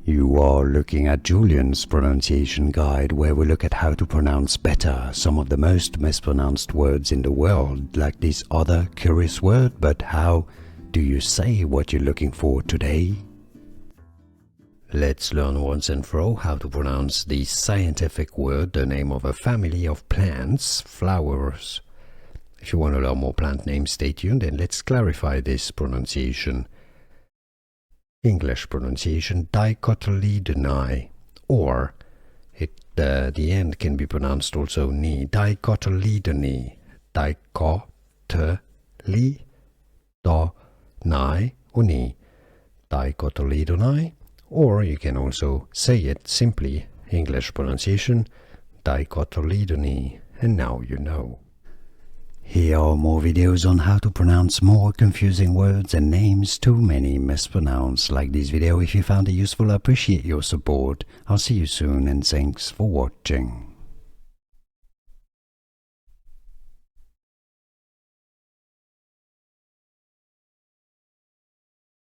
You are looking at Julian's pronunciation guide, where we look at how to pronounce better some of the most mispronounced words in the world, like this other curious word. But how do you say what you're looking for today? Let's learn once and for all how to pronounce this scientific word, the name of a family of plants, flowers. If you want to learn more plant names, stay tuned and let's clarify this pronunciation. English pronunciation, Dicotyledonae, or the end can be pronounced also ni, Dicotyledonae, Dicotyledonae, uni, Dicotyledonae, or you can also say it simply, English pronunciation, Dicotyledonae, and now you know. Here are more videos on how to pronounce more confusing words and names too many mispronounced. Like this video if you found it useful. I appreciate your support. I'll see you soon and thanks for watching.